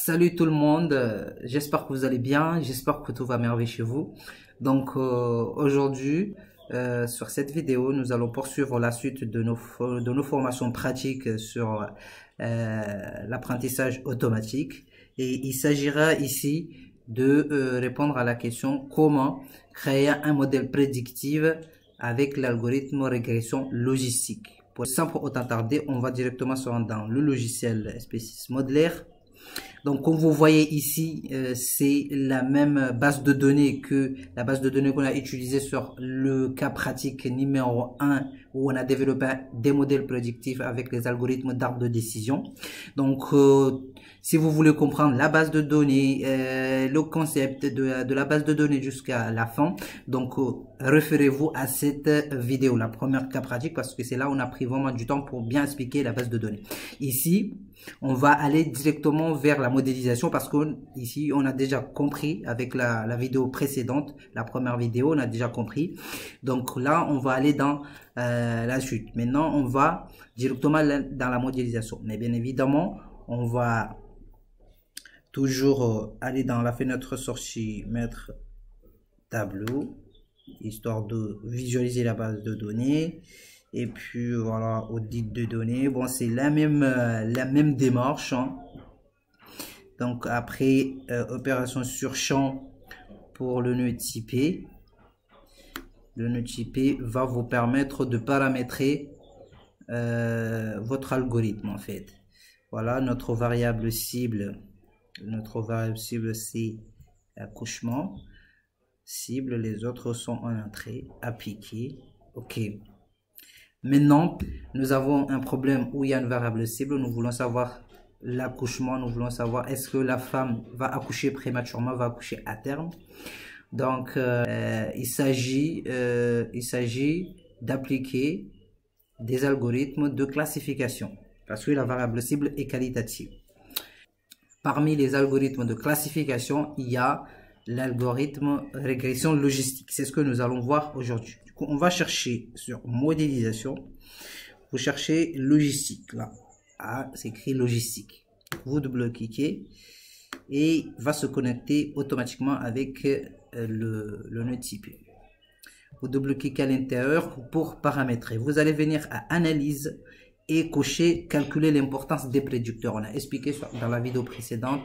Salut tout le monde, j'espère que vous allez bien, j'espère que tout va merveille chez vous. Donc aujourd'hui, sur cette vidéo, nous allons poursuivre la suite de nos formations pratiques sur l'apprentissage automatique. Et il s'agira ici de répondre à la question comment créer un modèle prédictif avec l'algorithme régression logistique. Pour simple autant tarder, on va directement se rendre dans le logiciel Species Modeler. Donc, comme vous voyez ici, c'est la même base de données que la base de données qu'on a utilisée sur le cas pratique numéro 1 où on a développé des modèles prédictifs avec les algorithmes d'arbre de décision. Donc, si vous voulez comprendre la base de données, le concept de la base de données jusqu'à la fin, donc référez-vous à cette vidéo, la première cas pratique, parce que c'est là où on a pris vraiment du temps pour bien expliquer la base de données. Ici, on va aller directement vers la modélisation parce que ici on a déjà compris avec la vidéo précédente, la première vidéo, on a déjà compris. Donc là, on va aller dans la suite. Maintenant, on va directement dans la modélisation. Mais bien évidemment, on va toujours aller dans la fenêtre sortie, mettre tableau, histoire de visualiser la base de données. Et puis voilà, audit de données. Bon, c'est la même démarche. Hein. Donc après, opération sur champ pour le nœud typé. Le nœud typé va vous permettre de paramétrer votre algorithme en fait. Voilà notre variable cible. Notre variable cible c'est l'accouchement. Cible, les autres sont en entrée. Appliquer. OK. Maintenant, nous avons un problème où il y a une variable cible. Nous voulons savoir l'accouchement. Nous voulons savoir est-ce que la femme va accoucher prématurément, va accoucher à terme. Donc, il s'agit d'appliquer des algorithmes de classification parce que la variable cible est qualitative. Parmi les algorithmes de classification, il y a l'algorithme régression logistique. C'est ce que nous allons voir aujourd'hui. On va chercher sur modélisation, vous cherchez logistique, là, c'est écrit logistique. Vous double-cliquez et va se connecter automatiquement avec le nœud typé. Vous double-cliquez à l'intérieur pour paramétrer. Vous allez venir à analyse et cocher calculer l'importance des prédicteurs. On a expliqué dans la vidéo précédente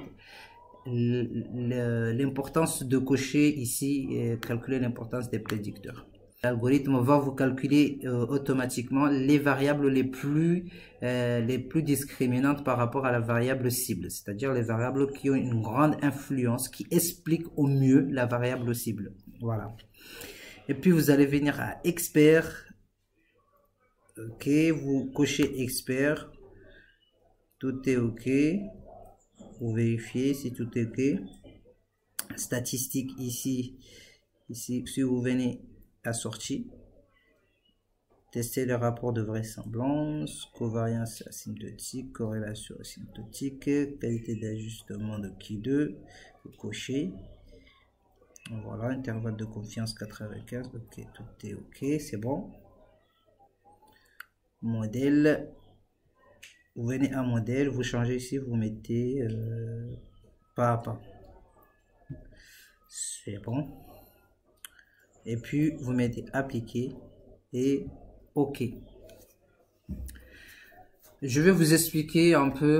l'importance de cocher ici et calculer l'importance des prédicteurs. L'algorithme va vous calculer automatiquement les variables les plus discriminantes par rapport à la variable cible, c'est-à-dire les variables qui ont une grande influence, qui expliquent au mieux la variable cible. Voilà. Et puis vous allez venir à expert. OK, vous cochez expert. Tout est OK. Vous vérifiez si tout est OK. Statistique ici, si vous venez à sortie, tester le rapport de vraisemblance, covariance asymptotique, corrélation asymptotique, qualité d'ajustement de Q2, vous cochez. Voilà, intervalle de confiance 95, OK, tout est OK, c'est bon. Modèle, vous venez à modèle, vous changez ici, vous mettez pas à pas. C'est bon. Et puis vous mettez appliquer et OK. Je vais vous expliquer un peu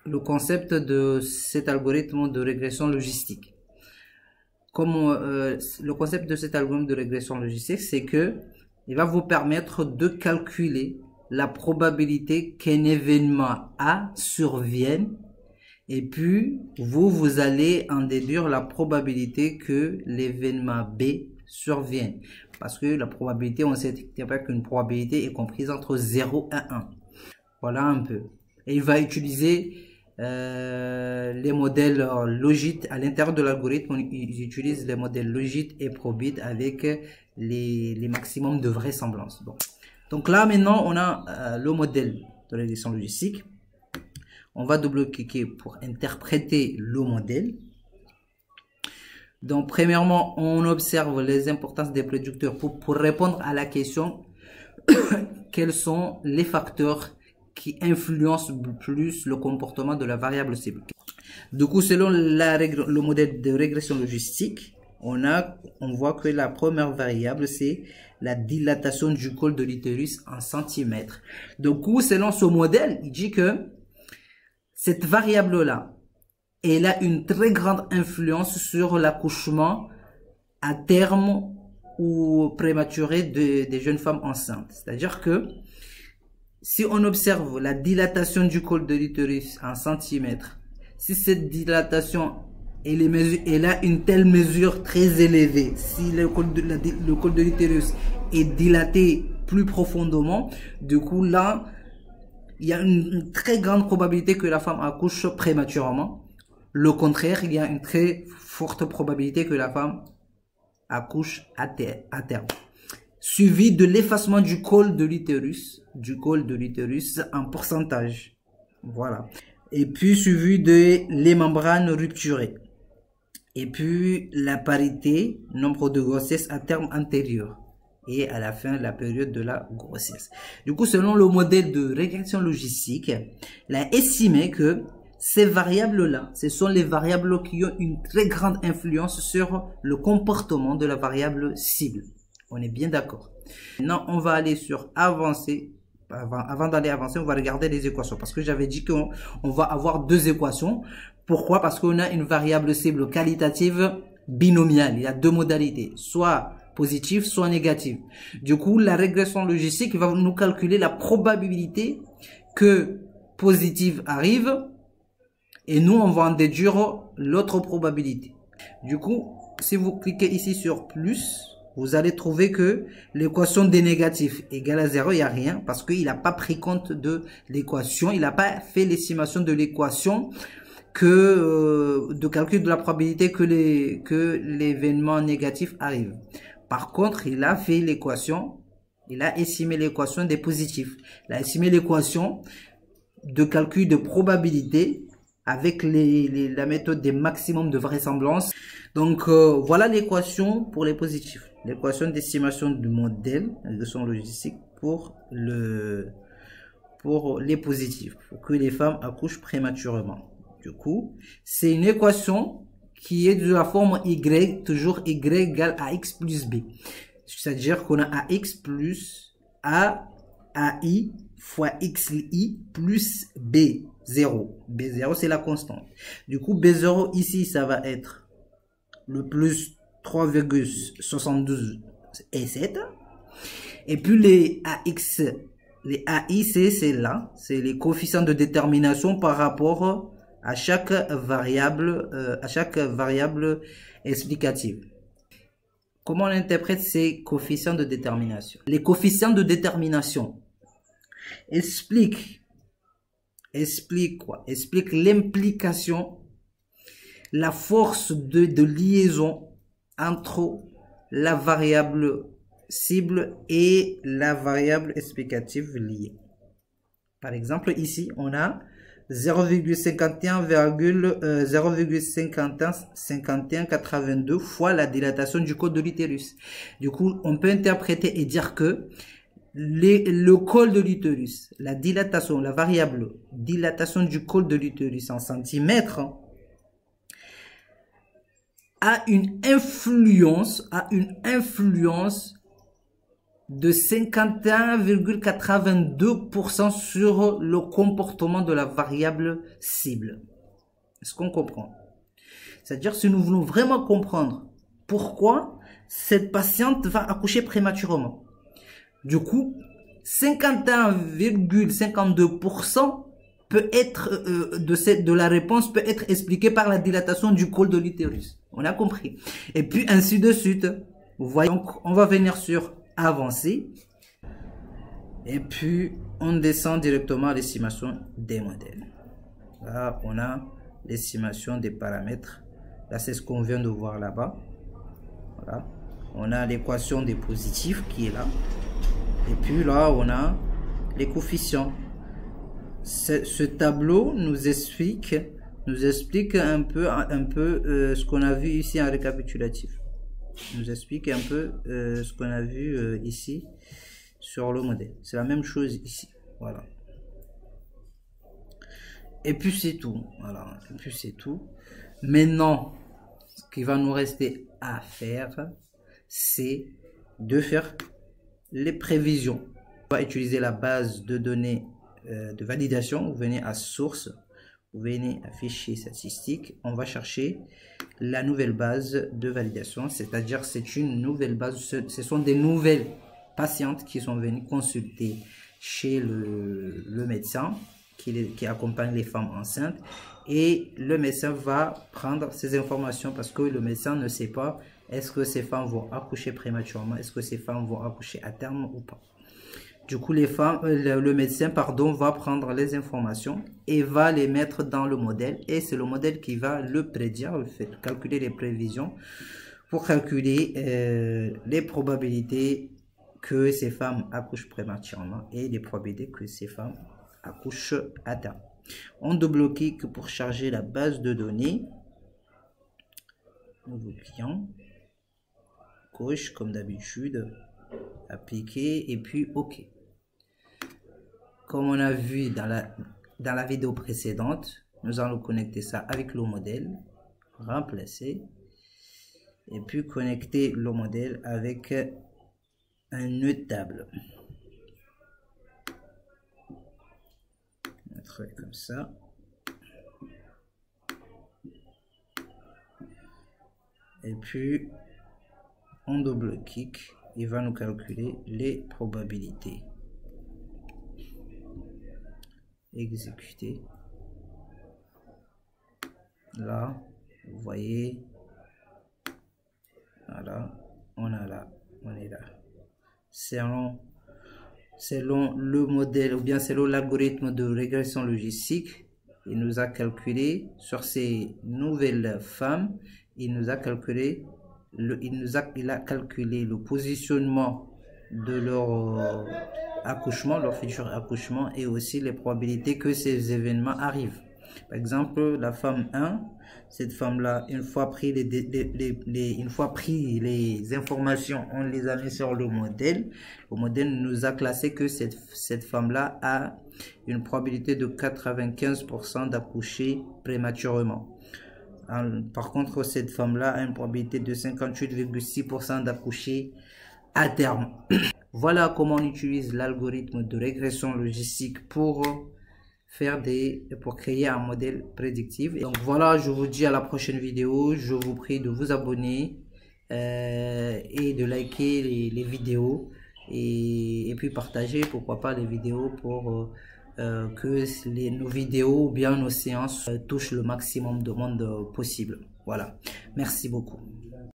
le concept de cet algorithme de régression logistique. Le concept de cet algorithme de régression logistique, c'est que il va vous permettre de calculer la probabilité qu'un événement A survienne. Et puis, vous allez en déduire la probabilité que l'événement B survienne. Parce que la probabilité, on sait qu'une probabilité est comprise entre 0 et 1. Voilà un peu. Et il va utiliser les modèles logit à l'intérieur de l'algorithme. Ils utilisent les modèles logit et probit avec les maximums de vraisemblance. Bon. Donc là, maintenant, on a le modèle de régression logistique. On va double-cliquer pour interpréter le modèle. Donc, premièrement, on observe les importances des prédicteurs pour répondre à la question quels sont les facteurs qui influence plus le comportement de la variable cible. Du coup, selon le modèle de régression logistique, on voit que la première variable, c'est la dilatation du col de l'utérus en centimètres. Du coup, selon ce modèle, il dit que cette variable-là, elle a une très grande influence sur l'accouchement à terme ou prématuré des jeunes femmes enceintes. C'est-à-dire que si on observe la dilatation du col de l'utérus en centimètres, si cette dilatation elle a une telle mesure très élevée, si le col de l'utérus est dilaté plus profondément, du coup là, il y a une très grande probabilité que la femme accouche prématurément. Le contraire, il y a une très forte probabilité que la femme accouche à terme. Suivi de l'effacement du col de l'utérus, en pourcentage. Voilà. Et puis suivi de les membranes rupturées. Et puis la parité, nombre de grossesses à terme antérieur. Et à la fin de la période de la grossesse. Du coup, selon le modèle de régression logistique, il a estimé que ces variables-là, ce sont les variables qui ont une très grande influence sur le comportement de la variable cible. On est bien d'accord. Maintenant, on va aller sur avancer. Avant d'aller avancer, on va regarder les équations. Parce que j'avais dit qu'on va avoir deux équations. Pourquoi? Parce qu'on a une variable cible qualitative binomiale. Il y a deux modalités. Soit positive, soit négative. Du coup, la régression logistique va nous calculer la probabilité que positive arrive. Et nous, on va en déduire l'autre probabilité. Du coup, si vous cliquez ici sur plus, vous allez trouver que l'équation des négatifs égale à 0, il n'y a rien parce qu'il n'a pas pris compte de l'équation. Il n'a pas fait l'estimation de l'équation de calcul de la probabilité que l'événement négatif arrive. Par contre, il a fait l'équation, il a estimé l'équation des positifs. Il a estimé l'équation de calcul de probabilité avec la méthode des maximums de vraisemblance. Donc, voilà l'équation pour les positifs. L'équation d'estimation du modèle de son logistique pour les positifs, pour que les femmes accouchent prématurément. Du coup, c'est une équation qui est de la forme Y, toujours Y égale à X plus B. C'est-à-dire qu'on a AX plus AI fois XI plus B0. B0, c'est la constante. Du coup, B0 ici, ça va être le plus 3,72 et 7. Et puis les AX, les AI, c'est là. C'est les coefficients de détermination par rapport à chaque variable explicative. Comment on interprète ces coefficients de détermination? Les coefficients de détermination expliquent quoi? Expliquent l'implication, la force de liaison entre la variable cible et la variable explicative liée. Par exemple, ici, on a 0,5182 fois la dilatation du col de l'utérus. Du coup, on peut interpréter et dire que le col de l'utérus, la dilatation, la variable dilatation du col de l'utérus en centimètres a une influence de 51,82% sur le comportement de la variable cible. Est-ce qu'on comprend? C'est-à-dire, si nous voulons vraiment comprendre pourquoi cette patiente va accoucher prématurément, du coup, 51,52% peut être de la réponse peut être expliquée par la dilatation du col de l'utérus. On a compris. Et puis ainsi de suite. Vous voyez, donc on va venir sur avancer. Et puis on descend directement à l'estimation des modèles. Là, on a l'estimation des paramètres. Là, c'est ce qu'on vient de voir là-bas. Voilà. On a l'équation des positifs qui est là. Et puis là, on a les coefficients. Ce tableau nous explique un peu ce qu'on a vu ici en récapitulatif. Nous explique un peu ce qu'on a vu ici sur le modèle. C'est la même chose ici. Voilà. Et puis c'est tout. Voilà. Et puis c'est tout. Maintenant, ce qui va nous rester à faire, c'est de faire les prévisions. On va utiliser la base de données de validation. Vous venez à source, vous venez à fichier statistique. On va chercher la nouvelle base de validation, c'est-à-dire c'est une nouvelle base. Ce sont des nouvelles patientes qui sont venues consulter chez le médecin qui accompagne les femmes enceintes, et le médecin va prendre ces informations parce que le médecin ne sait pas est-ce que ces femmes vont accoucher prématurément, est-ce que ces femmes vont accoucher à terme ou pas. Du coup, le médecin va prendre les informations et va les mettre dans le modèle, et c'est le modèle qui va le prédire, calculer les prévisions pour calculer les probabilités que ces femmes accouchent prématurément et les probabilités que ces femmes accouchent à terme. On double-clique pour charger la base de données. Nouveau client. Coche comme d'habitude. Appliquer et puis OK. Comme on a vu dans la vidéo précédente, nous allons connecter ça avec le modèle. Remplacer. Et puis connecter le modèle avec un nœud table. Comme ça. Et puis on double-clique, il va nous calculer les probabilités. Exécuter. Là, vous voyez, voilà, on est là. Selon le modèle ou bien selon l'algorithme de régression logistique, il nous a calculé sur ces nouvelles femmes, il a calculé le positionnement de leur accouchement, leur futur accouchement, et aussi les probabilités que ces événements arrivent. Par exemple, la femme 1, cette femme-là, une fois pris les informations, on les a mis sur le modèle. Le modèle nous a classé que cette femme-là a une probabilité de 95% d'accoucher prématurément. Par contre, cette femme-là a une probabilité de 58,6% d'accoucher à terme. Voilà comment on utilise l'algorithme de régression logistique pour créer un modèle prédictif. Et donc voilà, je vous dis à la prochaine vidéo. Je vous prie de vous abonner et de liker les vidéos et puis partager, pourquoi pas, les vidéos pour que nos vidéos ou bien nos séances touchent le maximum de monde possible. Voilà, merci beaucoup.